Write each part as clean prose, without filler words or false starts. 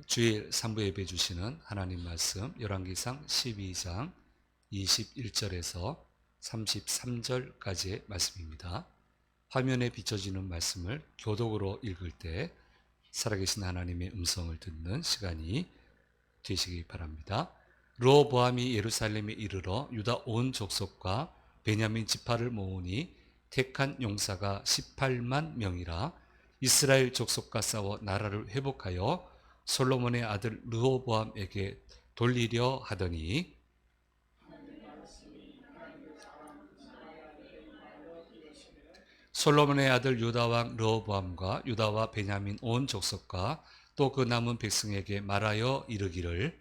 주일 3부 예배 주시는 하나님 말씀 열왕기상 12장 21절에서 33절까지의 말씀입니다. 화면에 비춰지는 말씀을 교독으로 읽을 때 살아계신 하나님의 음성을 듣는 시간이 되시기 바랍니다. 르호보암이 예루살렘에 이르러 유다 온 족속과 베냐민 지파를 모으니 택한 용사가 18만 명이라. 이스라엘 족속과 싸워 나라를 회복하여 솔로몬의 아들 르호보암에게 돌리려 하더니 솔로몬의 아들 유다왕 르호보암과 유다와 베냐민 온 족속과 또 그 남은 백성에게 말하여 이르기를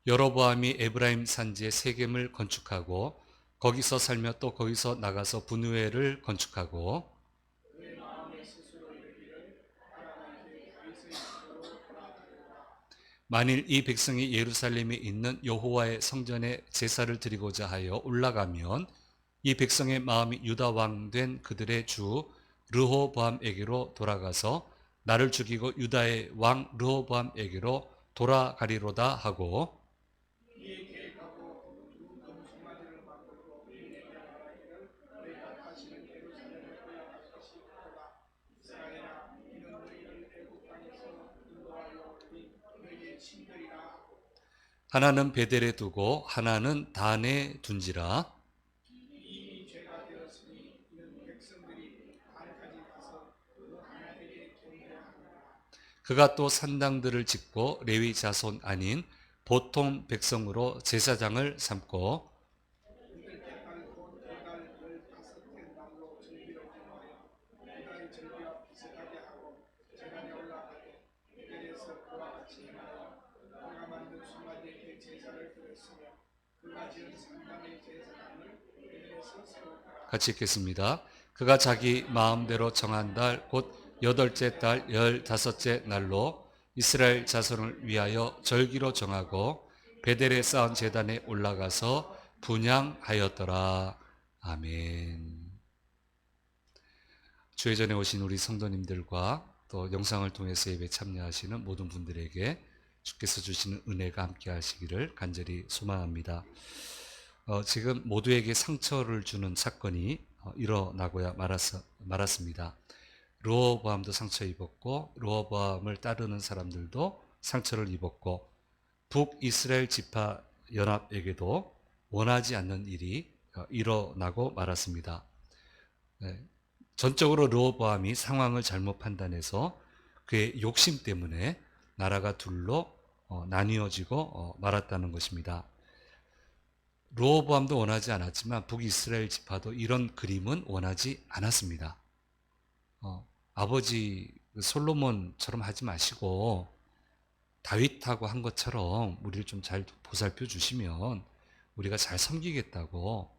여로보암이 에브라임 산지에 세겜을 건축하고 거기서 살며 또 거기서 나가서 분우엘을 건축하고 만일 이 백성이 예루살렘에 있는 여호와의 성전에 제사를 드리고자 하여 올라가면 이 백성의 마음이 유다 왕 된 그들의 주 르호보암에게로 돌아가서 나를 죽이고 유다의 왕 르호보암에게로 돌아가리로다 하고 하나는 베델에 두고 하나는 단에 둔지라. 그가 또 산당들을 짓고 레위 자손 아닌 보통 백성으로 제사장을 삼고 같이 읽겠습니다. 그가 자기 마음대로 정한 달 곧 여덟째 달 15째 날로 이스라엘 자손을 위하여 절기로 정하고 베델에 쌓은 제단에 올라가서 분향하였더라. 아멘. 주의 전에 오신 우리 성도님들과 또 영상을 통해서 예배 참여하시는 모든 분들에게 주께서 주시는 은혜가 함께 하시기를 간절히 소망합니다. 지금 모두에게 상처를 주는 사건이 일어나고야 말았습니다. 르호보암도 상처 입었고 르호보암을 따르는 사람들도 상처를 입었고 북이스라엘 지파 연합에게도 원하지 않는 일이 일어나고 말았습니다. 전적으로 르호보암이 상황을 잘못 판단해서 그의 욕심 때문에 나라가 둘로 나뉘어지고 말았다는 것입니다. 르호보암도 원하지 않았지만 북이스라엘 지파도 이런 그림은 원하지 않았습니다. 아버지 솔로몬처럼 하지 마시고 다윗하고 한 것처럼 우리를 좀 잘 보살펴 주시면 우리가 잘 섬기겠다고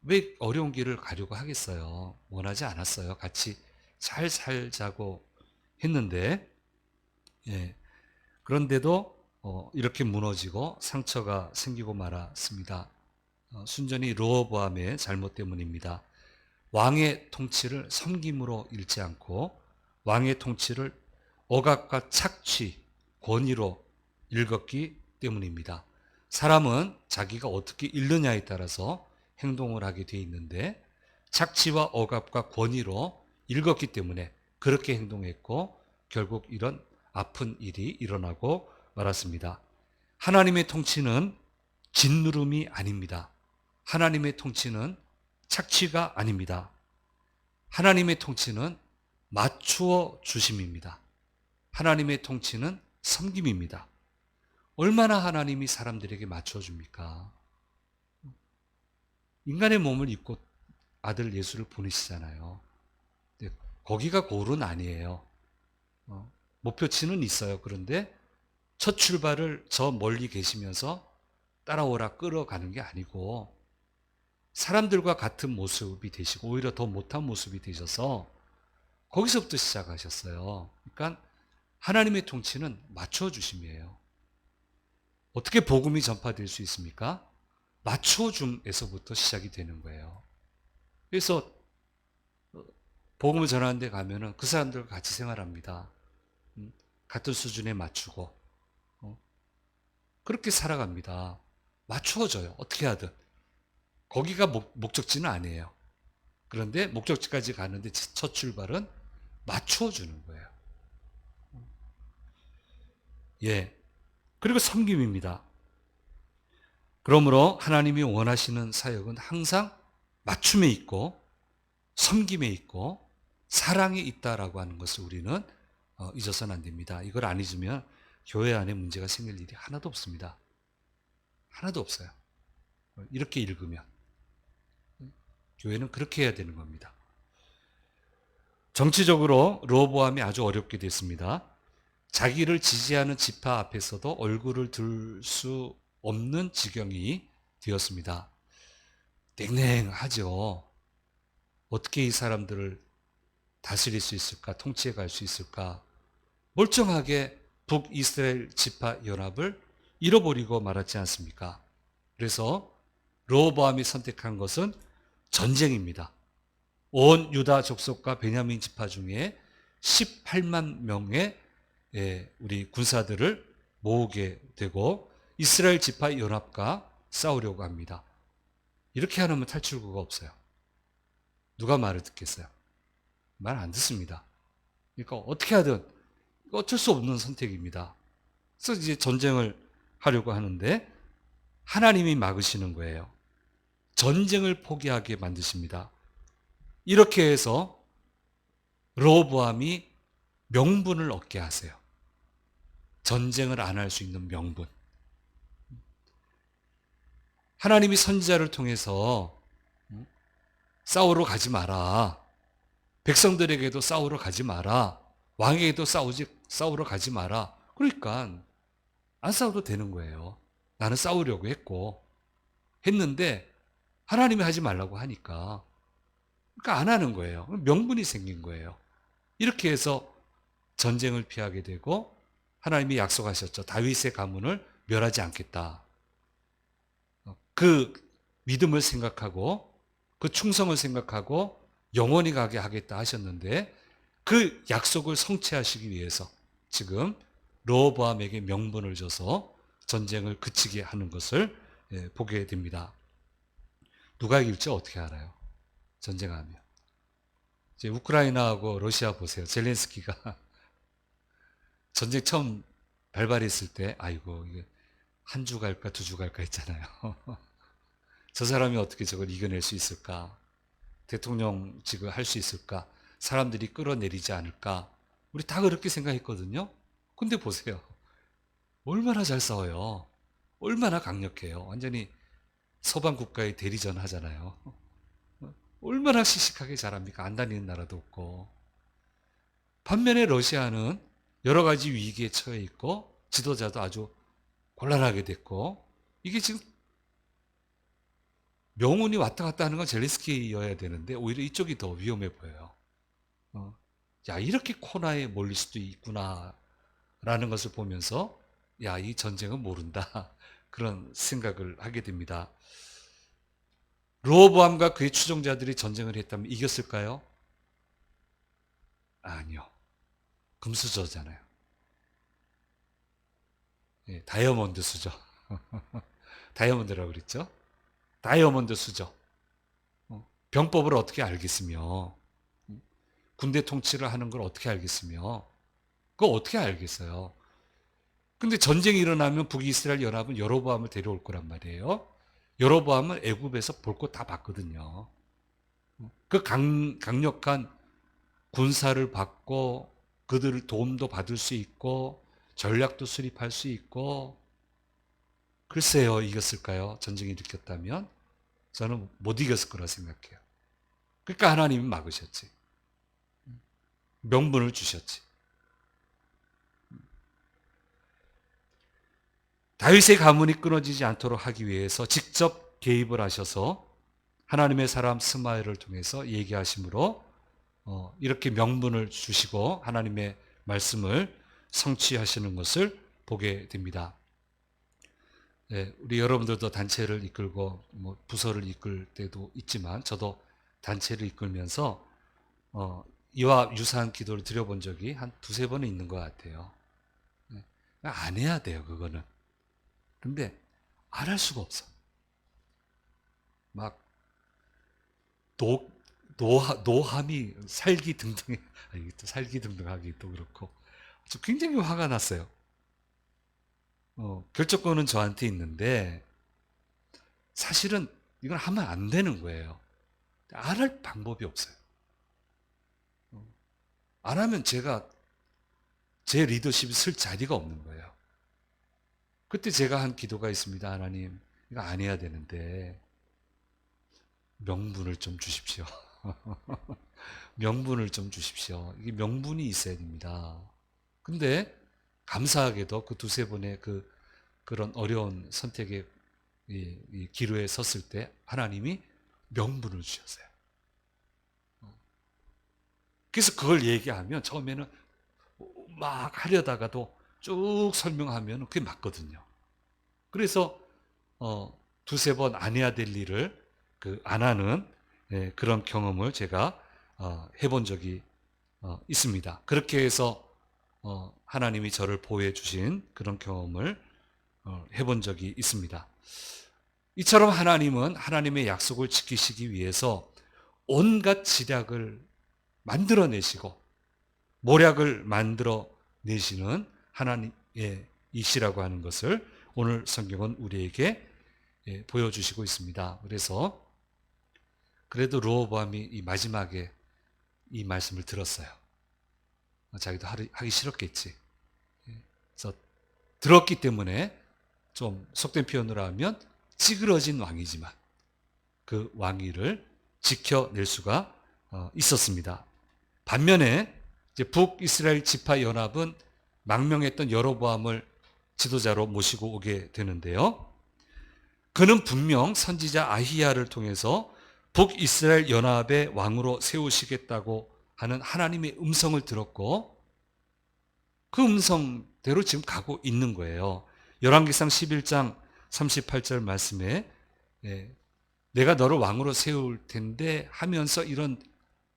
왜 어려운 길을 가려고 하겠어요. 원하지 않았어요. 같이 잘 살자고 했는데 그런데도 이렇게 무너지고 상처가 생기고 말았습니다. 순전히 르호보암의 잘못 때문입니다. 왕의 통치를 섬김으로 잃지 않고 왕의 통치를 억압과 착취, 권위로 읽었기 때문입니다. 사람은 자기가 어떻게 읽느냐에 따라서 행동을 하게 되어 있는데 착취와 억압과 권위로 읽었기 때문에 그렇게 행동했고 결국 이런 아픈 일이 일어나고 말았습니다. 하나님의 통치는 짓누름이 아닙니다. 하나님의 통치는 착취가 아닙니다. 하나님의 통치는 맞추어 주심입니다. 하나님의 통치는 섬김입니다. 얼마나 하나님이 사람들에게 맞춰 줍니까? 인간의 몸을 입고 아들 예수를 보내시잖아요. 거기가 골은 아니에요. 목표치는 있어요. 그런데 첫 출발을 저 멀리 계시면서 따라오라 끌어가는 게 아니고 사람들과 같은 모습이 되시고 오히려 더 못한 모습이 되셔서 거기서부터 시작하셨어요. 그러니까 하나님의 통치는 맞춰주심이에요. 어떻게 복음이 전파될 수 있습니까? 맞춰줌에서부터 시작이 되는 거예요. 그래서 복음을 전하는 데 가면은 그 사람들과 같이 생활합니다. 같은 수준에 맞추고 그렇게 살아갑니다. 맞추어져요. 어떻게 하든. 거기가 목적지는 아니에요. 그런데 목적지까지 가는데 첫 출발은 맞추어주는 거예요. 예. 그리고 섬김입니다. 그러므로 하나님이 원하시는 사역은 항상 맞춤에 있고 섬김에 있고 사랑에 있다라고 하는 것을 우리는 잊어서는 안 됩니다. 이걸 안 잊으면 교회 안에 문제가 생길 일이 하나도 없습니다. 하나도 없어요. 이렇게 읽으면 교회는 그렇게 해야 되는 겁니다. 정치적으로 르호보암이 아주 어렵게 됐습니다. 자기를 지지하는 지파 앞에서도 얼굴을 들 수 없는 지경이 되었습니다. 냉랭하죠. 어떻게 이 사람들을 다스릴 수 있을까? 통치해 갈 수 있을까? 멀쩡하게 북이스라엘 지파 연합을 잃어버리고 말았지 않습니까? 그래서 르호보암이 선택한 것은 전쟁입니다. 온 유다 족속과 베냐민 지파 중에 18만 명의 우리 군사들을 모으게 되고 이스라엘 지파 연합과 싸우려고 합니다. 이렇게 하면 탈출구가 없어요. 누가 말을 듣겠어요? 말 안 듣습니다. 그러니까 어떻게 하든 어쩔 수 없는 선택입니다. 그래서 이제 전쟁을 하려고 하는데 하나님이 막으시는 거예요. 전쟁을 포기하게 만드십니다. 이렇게 해서 르호보암이 명분을 얻게 하세요. 전쟁을 안 할 수 있는 명분. 하나님이 선지자를 통해서 싸우러 가지 마라. 백성들에게도 싸우러 가지 마라. 왕에게도 싸우러 가지 마라. 그러니까 안 싸워도 되는 거예요. 나는 싸우려고 했는데 하나님이 하지 말라고 하니까 그러니까 안 하는 거예요. 명분이 생긴 거예요. 이렇게 해서 전쟁을 피하게 되고 하나님이 약속하셨죠. 다윗의 가문을 멸하지 않겠다. 그 믿음을 생각하고 그 충성을 생각하고 영원히 가게 하겠다 하셨는데 그 약속을 성취하시기 위해서 지금 르호보암에게 명분을 줘서 전쟁을 그치게 하는 것을 보게 됩니다. 누가 이길지 어떻게 알아요? 전쟁하면. 이제 우크라이나하고 러시아 보세요. 젤렌스키가 전쟁 처음 발발했을 때 아이고 이게 한 주 갈까 두 주 갈까 했잖아요. 저 사람이 어떻게 저걸 이겨낼 수 있을까? 대통령직을 할 수 있을까? 사람들이 끌어내리지 않을까? 우리 다 그렇게 생각했거든요. 근데 보세요. 얼마나 잘 싸워요. 얼마나 강력해요. 완전히 서방 국가의 대리전 하잖아요. 얼마나 씩씩하게 잘합니까? 안 다니는 나라도 없고. 반면에 러시아는 여러 가지 위기에 처해 있고 지도자도 아주 곤란하게 됐고 이게 지금 명운이 왔다 갔다 하는 건 젤렌스키여야 되는데 오히려 이쪽이 더 위험해 보여요. 야 이렇게 코너에 몰릴 수도 있구나라는 것을 보면서 야 이 전쟁은 모른다 그런 생각을 하게 됩니다. 르호보암과 그의 추종자들이 전쟁을 했다면 이겼을까요? 아니요. 금수저잖아요. 예, 다이아몬드 수저. 다이아몬드라고 그랬죠? 다이아몬드 수저. 병법을 어떻게 알겠으며 군대 통치를 하는 걸 어떻게 알겠으며 그거 어떻게 알겠어요? 근데 전쟁이 일어나면 북이스라엘 연합은 여로보암을 데려올 거란 말이에요. 여로보암은 애굽에서 볼 거 다 봤거든요. 그 강력한 군사를 받고 그들을 도움도 받을 수 있고 전략도 수립할 수 있고 글쎄요 이겼을까요? 전쟁이 일으켰다면 저는 못 이겼을 거라 생각해요. 그러니까 하나님이 막으셨지. 명분을 주셨지. 다윗의 가문이 끊어지지 않도록 하기 위해서 직접 개입을 하셔서 하나님의 사람 스마엘을 통해서 얘기하심으로 이렇게 명분을 주시고 하나님의 말씀을 성취하시는 것을 보게 됩니다. 네, 우리 여러분들도 단체를 이끌고 부서를 이끌 때도 있지만 저도 단체를 이끌면서 이와 유사한 기도를 드려본 적이 한 두세 번은 있는 것 같아요. 네, 안 해야 돼요, 그거는. 근데 안 할 수가 없어. 막 노함이 살기등등해. 이게 또 살기등등하기 또 그렇고 굉장히 화가 났어요. 결정권은 저한테 있는데 사실은 이건 하면 안 되는 거예요. 안 할 방법이 없어요. 안 하면 제가 제 리더십이 쓸 자리가 없는 거예요. 그때 제가 한 기도가 있습니다. 하나님, 이거 안 해야 되는데 명분을 좀 주십시오. 명분을 좀 주십시오. 이게 명분이 있어야 됩니다. 근데 감사하게도 그 두세 번의 그런 어려운 선택의 이 기로에 섰을 때 하나님이 명분을 주셨어요. 그래서 그걸 얘기하면 처음에는 막 하려다가도 쭉 설명하면 그게 맞거든요. 그래서 두세 번 안 해야 될 일을 안 하는 그런 경험을 제가 해본 적이 있습니다. 그렇게 해서 하나님이 저를 보호해 주신 그런 경험을 해본 적이 있습니다. 이처럼 하나님은 하나님의 약속을 지키시기 위해서 온갖 지략을 만들어내시고 모략을 만들어내시는 하나님의 이시라고 하는 것을 오늘 성경은 우리에게 보여주시고 있습니다. 그래서 그래도 르호보암이 이 마지막에 이 말씀을 들었어요. 자기도 하기 싫었겠지. 그래서 들었기 때문에 좀 속된 표현으로 하면 찌그러진 왕이지만 그 왕위를 지켜낼 수가 있었습니다. 반면에 이제 북이스라엘 지파 연합은 망명했던 여로보암을 지도자로 모시고 오게 되는데요. 그는 분명 선지자 아히야를 통해서 북이스라엘 연합의 왕으로 세우시겠다고 하는 하나님의 음성을 들었고 그 음성대로 지금 가고 있는 거예요. 열왕기상 11장 38절 말씀에 내가 너를 왕으로 세울 텐데 하면서 이런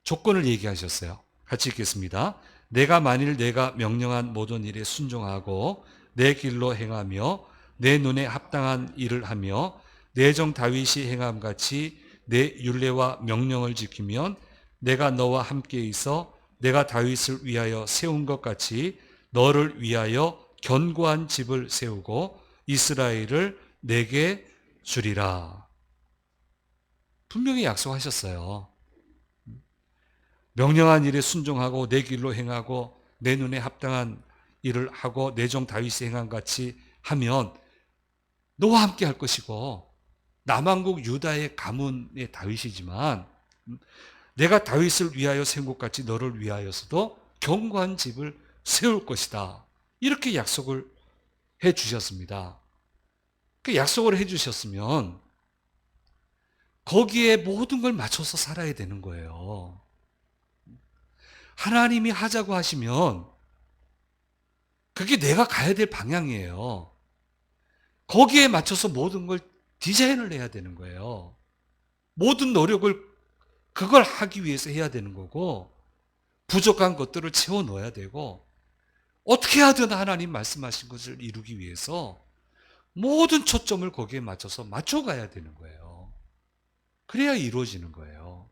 조건을 얘기하셨어요. 같이 읽겠습니다. 내가 만일 내가 명령한 모든 일에 순종하고 내 길로 행하며 내 눈에 합당한 일을 하며 내 종 다윗이 행함같이 내 율례와 명령을 지키면 내가 너와 함께 있어 내가 다윗을 위하여 세운 것 같이 너를 위하여 견고한 집을 세우고 이스라엘을 내게 주리라. 분명히 약속하셨어요. 명령한 일에 순종하고 내 길로 행하고 내 눈에 합당한 일을 하고 내 종 다윗이 행한 같이 하면 너와 함께 할 것이고 남왕국 유다의 가문의 다윗이지만 내가 다윗을 위하여 세운 것 같이 너를 위하여서도 견고한 집을 세울 것이다. 이렇게 약속을 해 주셨습니다. 그 약속을 해 주셨으면 거기에 모든 걸 맞춰서 살아야 되는 거예요. 하나님이 하자고 하시면 그게 내가 가야 될 방향이에요. 거기에 맞춰서 모든 걸 디자인을 해야 되는 거예요. 모든 노력을 그걸 하기 위해서 해야 되는 거고 부족한 것들을 채워 넣어야 되고 어떻게 하든 하나님 말씀하신 것을 이루기 위해서 모든 초점을 거기에 맞춰서 맞춰가야 되는 거예요. 그래야 이루어지는 거예요.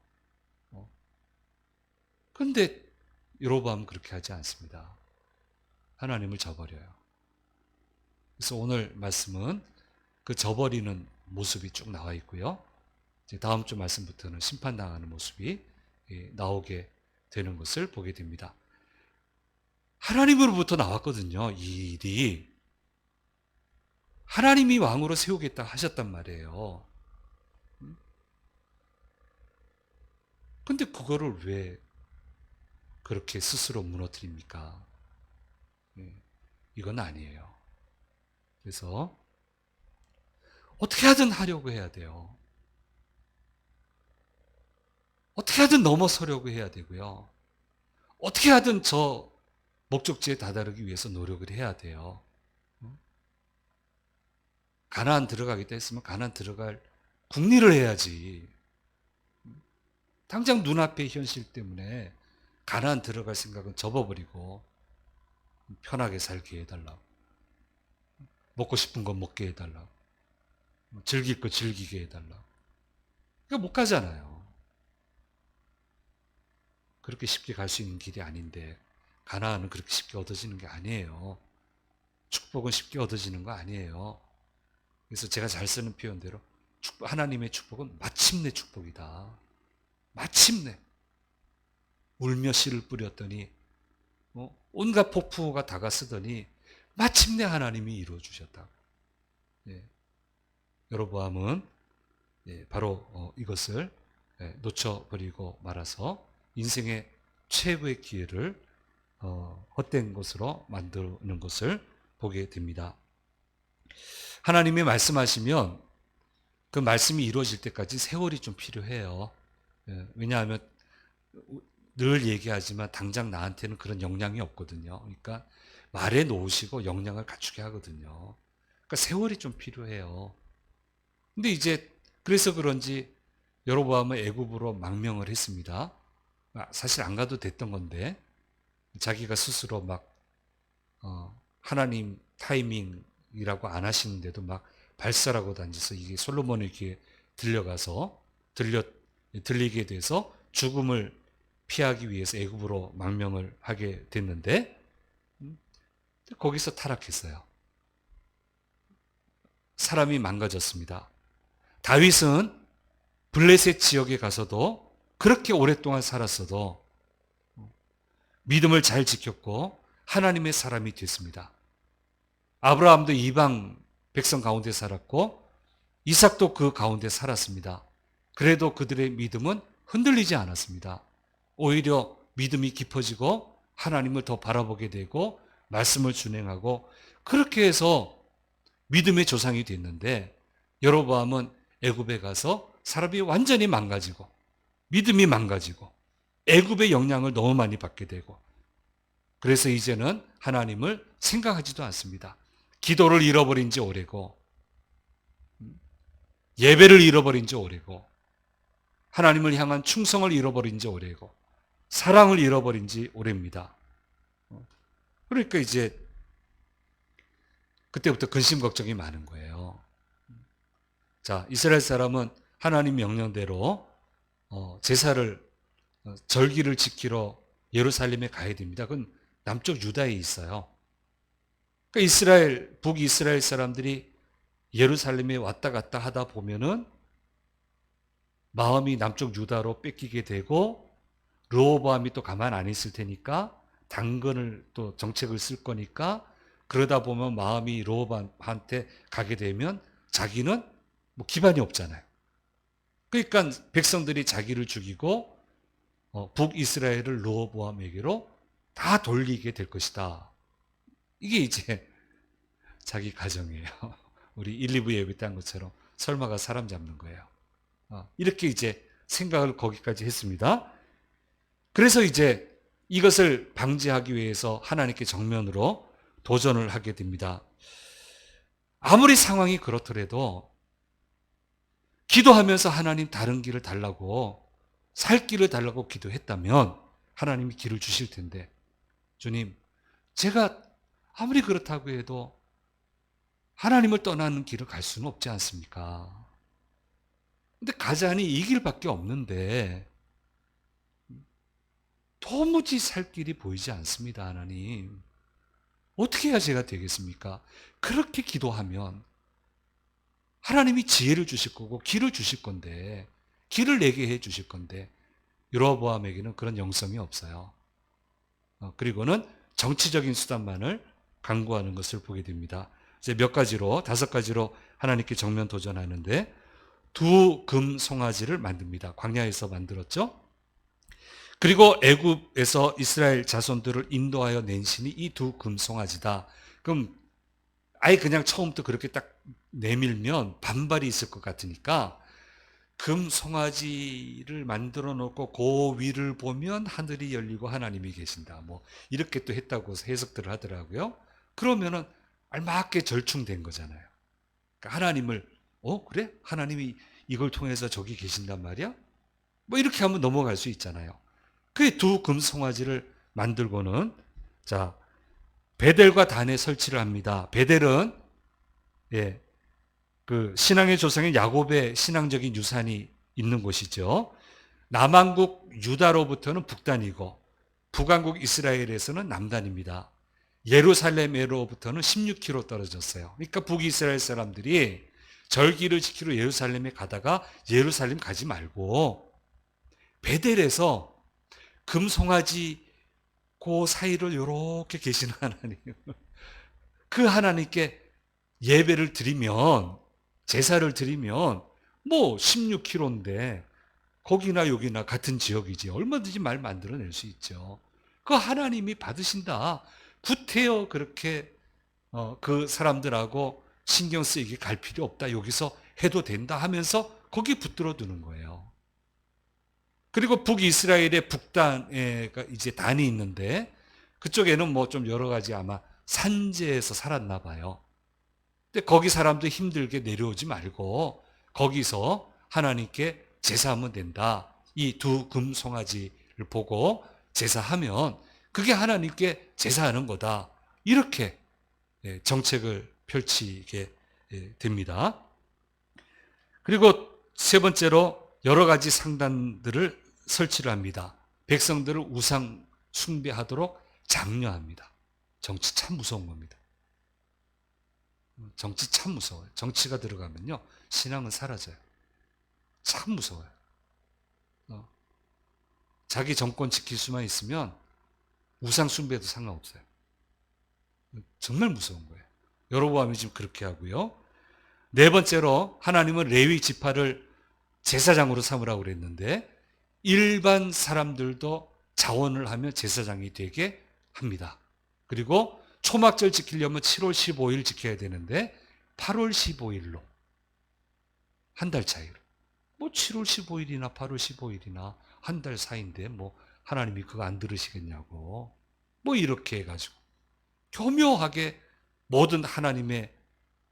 그런데 여로보암은 그렇게 하지 않습니다. 하나님을 저버려요. 그래서 오늘 말씀은 그 저버리는 모습이 쭉 나와 있고요. 이제 다음 주 말씀부터는 심판당하는 모습이 나오게 되는 것을 보게 됩니다. 하나님으로부터 나왔거든요. 이 일이. 하나님이 왕으로 세우겠다 하셨단 말이에요. 근데 그거를 왜 그렇게 스스로 무너뜨립니까? 이건 아니에요. 그래서 어떻게 하든 하려고 해야 돼요. 어떻게 하든 넘어서려고 해야 되고요. 어떻게 하든 저 목적지에 다다르기 위해서 노력을 해야 돼요. 가나안 들어가겠다 했으면 가나안 들어갈 국리를 해야지. 당장 눈앞의 현실 때문에 가나안 들어갈 생각은 접어버리고 편하게 살게 해달라고. 먹고 싶은 건 먹게 해달라고. 즐길 거 즐기게 해달라고. 그러니까 못 가잖아요. 그렇게 쉽게 갈 수 있는 길이 아닌데 가나안은 그렇게 쉽게 얻어지는 게 아니에요. 축복은 쉽게 얻어지는 거 아니에요. 그래서 제가 잘 쓰는 표현대로 하나님의 축복은 마침내 축복이다. 마침내. 울며 씨를 뿌렸더니 온갖 폭풍우가 다가서더니 마침내 하나님이 이루어 주셨다. 예. 여로보암은 바로 이것을 놓쳐버리고 말아서 인생의 최고의 기회를 헛된 것으로 만드는 것을 보게 됩니다. 하나님이 말씀하시면 그 말씀이 이루어질 때까지 세월이 좀 필요해요. 왜냐하면 늘 얘기하지만 당장 나한테는 그런 역량이 없거든요. 그러니까 말에 놓으시고 역량을 갖추게 하거든요. 그러니까 세월이 좀 필요해요. 근데 이제 그래서 그런지 여로보암은 애굽으로 망명을 했습니다. 사실 안 가도 됐던 건데 자기가 스스로 막 하나님 타이밍이라고 안 하시는데도 막 발설하고 다니면서 이게 솔로몬에게 들리게 돼서 죽음을 피하기 위해서 애굽으로 망명을 하게 됐는데 거기서 타락했어요. 사람이 망가졌습니다. 다윗은 블레셋 지역에 가서도 그렇게 오랫동안 살았어도 믿음을 잘 지켰고 하나님의 사람이 됐습니다. 아브라함도 이방 백성 가운데 살았고 이삭도 그 가운데 살았습니다. 그래도 그들의 믿음은 흔들리지 않았습니다. 오히려 믿음이 깊어지고 하나님을 더 바라보게 되고 말씀을 준행하고 그렇게 해서 믿음의 조상이 됐는데 여로보암은 애굽에 가서 사람이 완전히 망가지고 믿음이 망가지고 애굽의 영향을 너무 많이 받게 되고 그래서 이제는 하나님을 생각하지도 않습니다. 기도를 잃어버린 지 오래고 예배를 잃어버린 지 오래고 하나님을 향한 충성을 잃어버린 지 오래고 사랑을 잃어버린 지 오래입니다. 그러니까 이제 그때부터 근심 걱정이 많은 거예요. 자, 이스라엘 사람은 하나님 명령대로 제사를 절기를 지키러 예루살렘에 가야 됩니다. 그건 남쪽 유다에 있어요. 그러니까 북이스라엘 사람들이 예루살렘에 왔다 갔다 하다 보면은 마음이 남쪽 유다로 뺏기게 되고 르호보암이 또 가만 안 있을 테니까 당근을 또 정책을 쓸 거니까 그러다 보면 마음이 르호보암한테 가게 되면 자기는 뭐 기반이 없잖아요. 그러니까 백성들이 자기를 죽이고 북이스라엘을 르호보암에게로 다 돌리게 될 것이다. 이게 이제 자기 가정이에요. 우리 1, 2부 예배 때 한 것처럼 설마가 사람 잡는 거예요. 이렇게 이제 생각을 거기까지 했습니다. 그래서 이제 이것을 방지하기 위해서 하나님께 정면으로 도전을 하게 됩니다. 아무리 상황이 그렇더라도 기도하면서 하나님 다른 길을 달라고 살 길을 달라고 기도했다면 하나님이 길을 주실 텐데 주님 제가 아무리 그렇다고 해도 하나님을 떠나는 길을 갈 수는 없지 않습니까? 근데 가자니 이 길밖에 없는데 도무지 살 길이 보이지 않습니다. 하나님 어떻게 해야 제가 되겠습니까? 그렇게 기도하면 하나님이 지혜를 주실 거고 길을 주실 건데 길을 내게 해 주실 건데 여로보암에게는 그런 영성이 없어요. 그리고는 정치적인 수단만을 강구하는 것을 보게 됩니다. 이제 다섯 가지로 하나님께 정면 도전하는데 두 금 송아지를 만듭니다. 광야에서 만들었죠. 그리고 애굽에서 이스라엘 자손들을 인도하여 낸 신이 이 두 금 송아지다. 그럼 아예 그냥 처음부터 그렇게 딱 내밀면 반발이 있을 것 같으니까 금 송아지를 만들어 놓고 그 위를 보면 하늘이 열리고 하나님이 계신다. 뭐 이렇게 또 했다고 해석들을 하더라고요. 그러면은 알맞게 절충된 거잖아요. 그러니까 하나님을 그래? 하나님이 이걸 통해서 저기 계신단 말이야? 뭐 이렇게 하면 넘어갈 수 있잖아요. 그 두 금송아지를 만들고는 자 베델과 단에 설치를 합니다. 베델은 예, 그 신앙의 조상인 야곱의 신앙적인 유산이 있는 곳이죠. 남한국 유다로부터는 북단이고 북한국 이스라엘에서는 남단입니다. 예루살렘으로부터는 16km 떨어졌어요. 그러니까 북이스라엘 사람들이 절기를 지키러 예루살렘에 가다가 예루살렘 가지 말고 베델에서 금송아지 그 사이를 이렇게 계시는 하나님, 그 하나님께 예배를 드리면, 제사를 드리면 뭐 16km인데 거기나 여기나 같은 지역이지 얼마든지 말 만들어낼 수 있죠. 그 하나님이 받으신다. 구태여 그렇게 그 사람들하고 신경 쓰이게 갈 필요 없다. 여기서 해도 된다 하면서 거기 붙들어 두는 거예요. 그리고 북이스라엘의 북단에 이제 단이 있는데 그쪽에는 뭐 좀 여러 가지 아마 산지에서 살았나 봐요. 근데 거기 사람도 힘들게 내려오지 말고 거기서 하나님께 제사하면 된다. 이 두 금송아지를 보고 제사하면 그게 하나님께 제사하는 거다. 이렇게 정책을 펼치게 됩니다. 그리고 세 번째로 여러 가지 상단들을 설치를 합니다. 백성들을 우상 숭배하도록 장려합니다. 정치 참 무서운 겁니다. 정치 참 무서워요. 정치가 들어가면요, 신앙은 사라져요. 참 무서워요. 자기 정권 지킬 수만 있으면 우상 숭배도 상관없어요. 정말 무서운 거예요. 여로보암이 지금 그렇게 하고요. 네 번째로 하나님은 레위 지파를 제사장으로 삼으라고 그랬는데 일반 사람들도 자원을 하며 제사장이 되게 합니다. 그리고 초막절 지키려면 7월 15일 지켜야 되는데 8월 15일로 한 달 차이로 뭐 7월 15일이나 8월 15일이나 한 달 사이인데 뭐 하나님이 그거 안 들으시겠냐고 뭐 이렇게 해가지고 교묘하게 모든 하나님의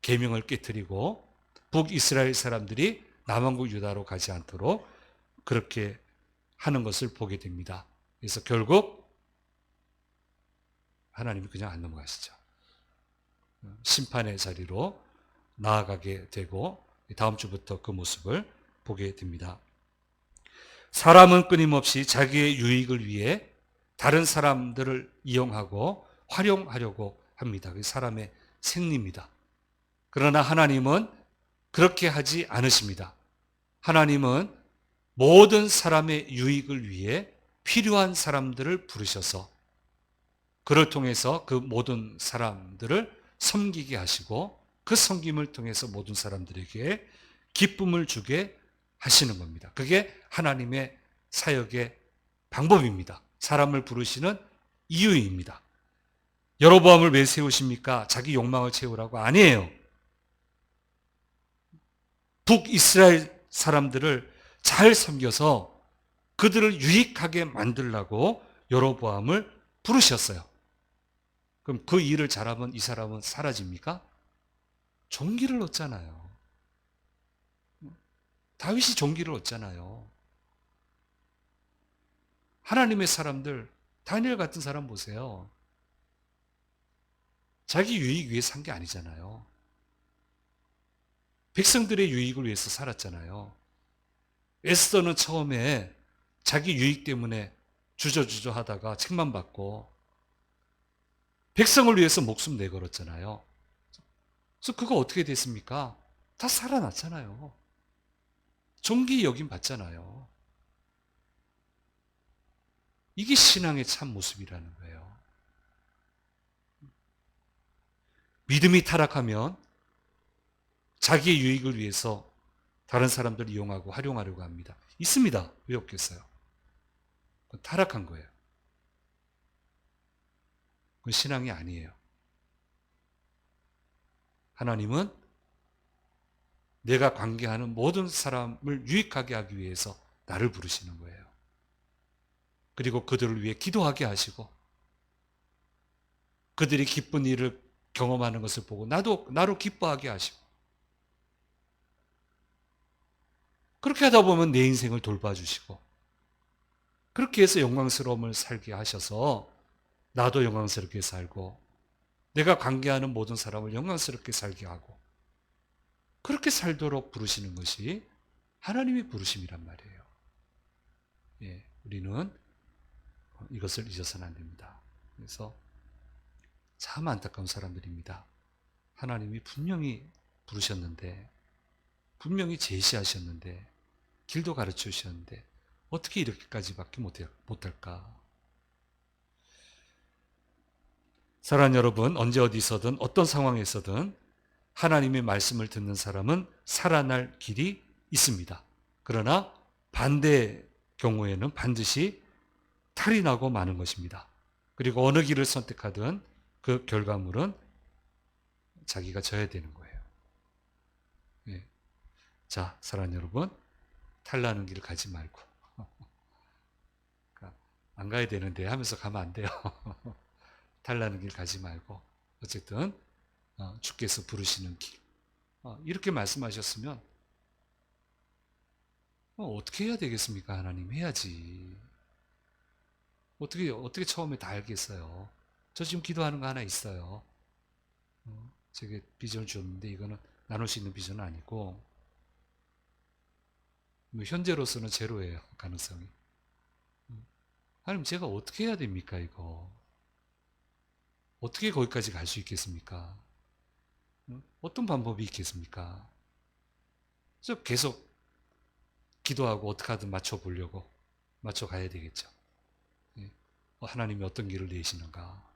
계명을 깨뜨리고 북이스라엘 사람들이 남한국 유다로 가지 않도록 그렇게 하는 것을 보게 됩니다. 그래서 결국 하나님이 그냥 안 넘어가시죠. 심판의 자리로 나아가게 되고 다음 주부터 그 모습을 보게 됩니다. 사람은 끊임없이 자기의 유익을 위해 다른 사람들을 이용하고 활용하려고 합니다. 그게 사람의 생리입니다. 그러나 하나님은 그렇게 하지 않으십니다. 하나님은 모든 사람의 유익을 위해 필요한 사람들을 부르셔서 그를 통해서 그 모든 사람들을 섬기게 하시고 그 섬김을 통해서 모든 사람들에게 기쁨을 주게 하시는 겁니다. 그게 하나님의 사역의 방법입니다. 사람을 부르시는 이유입니다. 여로보암을 왜 세우십니까? 자기 욕망을 채우라고? 아니에요. 북이스라엘 사람들을 잘 섬겨서 그들을 유익하게 만들라고 여로보암을 부르셨어요. 그럼 그 일을 잘하면 이 사람은 사라집니까? 종기를 얻잖아요. 다윗이 종기를 얻잖아요. 하나님의 사람들, 다니엘 같은 사람 보세요. 자기 유익 위해 산 게 아니잖아요. 백성들의 유익을 위해서 살았잖아요. 에스더는 처음에 자기 유익 때문에 주저주저 하다가 책만 받고 백성을 위해서 목숨 내걸었잖아요. 그래서 그거 어떻게 됐습니까? 다 살아났잖아요. 종기 여김 받잖아요. 이게 신앙의 참 모습이라는 거예요. 믿음이 타락하면 자기의 유익을 위해서 다른 사람들을 이용하고 활용하려고 합니다. 있습니다. 왜 없겠어요? 그건 타락한 거예요. 그건 신앙이 아니에요. 하나님은 내가 관계하는 모든 사람을 유익하게 하기 위해서 나를 부르시는 거예요. 그리고 그들을 위해 기도하게 하시고 그들이 기쁜 일을 경험하는 것을 보고 나로 기뻐하게 하시고 그렇게 하다 보면 내 인생을 돌봐주시고 그렇게 해서 영광스러움을 살게 하셔서 나도 영광스럽게 살고 내가 관계하는 모든 사람을 영광스럽게 살게 하고 그렇게 살도록 부르시는 것이 하나님의 부르심이란 말이에요. 예, 우리는 이것을 잊어서는 안 됩니다. 그래서 참 안타까운 사람들입니다. 하나님이 분명히 부르셨는데 분명히 제시하셨는데 길도 가르쳐 주셨는데 어떻게 이렇게까지밖에 못할까? 사랑하는 여러분, 언제 어디서든 어떤 상황에서든 하나님의 말씀을 듣는 사람은 살아날 길이 있습니다. 그러나 반대 경우에는 반드시 탈이 나고 마는 것입니다. 그리고 어느 길을 선택하든 그 결과물은 자기가 져야 되는 거예요. 예. 자, 사랑하는 여러분, 탈나는 길을 가지 말고 그러니까 안 가야 되는데 하면서 가면 안 돼요. 탈나는 길 가지 말고 어쨌든 주께서 부르시는 길 이렇게 말씀하셨으면 어떻게 해야 되겠습니까? 하나님 해야지. 어떻게 처음에 다 알겠어요? 저 지금 기도하는 거 하나 있어요. 제게 비전을 줬는데 이거는 나눌 수 있는 비전은 아니고 현재로서는 제로예요. 가능성이. 하나님 제가 어떻게 해야 됩니까? 이거 어떻게 거기까지 갈 수 있겠습니까? 어떤 방법이 있겠습니까? 그래서 계속 기도하고 어떻게 하든 맞춰보려고 맞춰가야 되겠죠. 하나님이 어떤 길을 내시는가?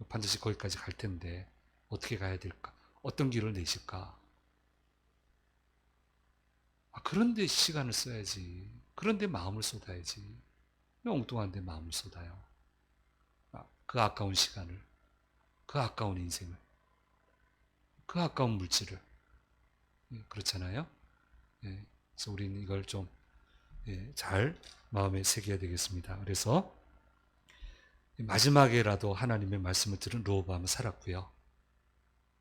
반드시 거기까지 갈 텐데 어떻게 가야 될까? 어떤 길을 내실까? 그런데 시간을 써야지. 그런데 마음을 쏟아야지. 왜 엉뚱한 데 마음을 쏟아요? 그 아까운 시간을, 그 아까운 인생을, 그 아까운 물질을. 그렇잖아요? 그래서 우리는 이걸 좀 잘 마음에 새겨야 되겠습니다. 그래서 마지막에라도 하나님의 말씀을 들은 르호보암은 살았고요.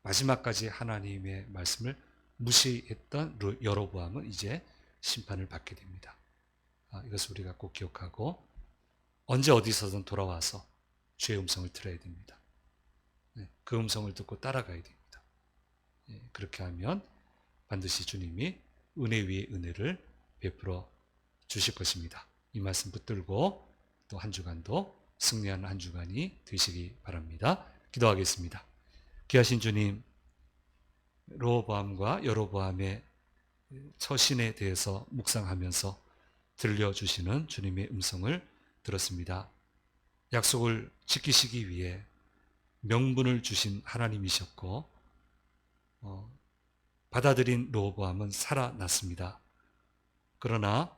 마지막까지 하나님의 말씀을 무시했던 여로보암은 이제 심판을 받게 됩니다. 이것을 우리가 꼭 기억하고 언제 어디서든 돌아와서 주의 음성을 들어야 됩니다. 그 음성을 듣고 따라가야 됩니다. 그렇게 하면 반드시 주님이 은혜 위에 은혜를 베풀어 주실 것입니다. 이 말씀 붙들고 또 한 주간도 승리하는 한 주간이 되시기 바랍니다. 기도하겠습니다. 귀하신 주님, 르호보암과 여로보암의 처신에 대해서 묵상하면서 들려주시는 주님의 음성을 들었습니다. 약속을 지키시기 위해 명분을 주신 하나님이셨고 받아들인 르호보암은 살아났습니다. 그러나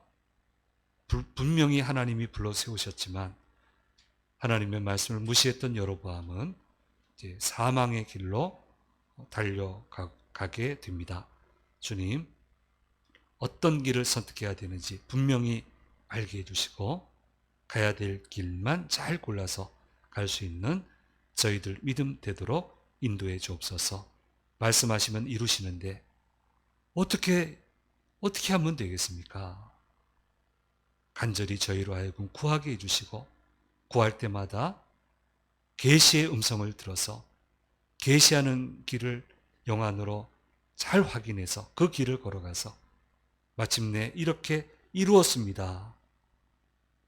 분명히 하나님이 불러 세우셨지만 하나님의 말씀을 무시했던 여로보암은 이제 사망의 길로 달려가게 됩니다. 주님, 어떤 길을 선택해야 되는지 분명히 알게 해주시고 가야 될 길만 잘 골라서 갈 수 있는 저희들 믿음 되도록 인도해 주옵소서. 말씀하시면 이루시는데 어떻게 하면 되겠습니까? 간절히 저희로 하여금 구하게 해주시고 구할 때마다 계시의 음성을 들어서 계시하는 길을 영안으로 잘 확인해서 그 길을 걸어가서 마침내 이렇게 이루었습니다.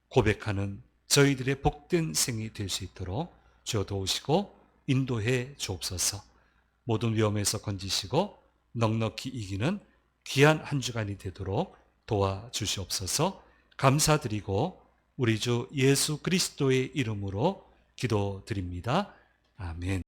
고백하는 저희들의 복된 생이 될 수 있도록 주여 도우시고 인도해 주옵소서. 모든 위험에서 건지시고 넉넉히 이기는 귀한 한 주간이 되도록 도와주시옵소서. 감사드리고 우리 주 예수 그리스도의 이름으로 기도드립니다. 아멘.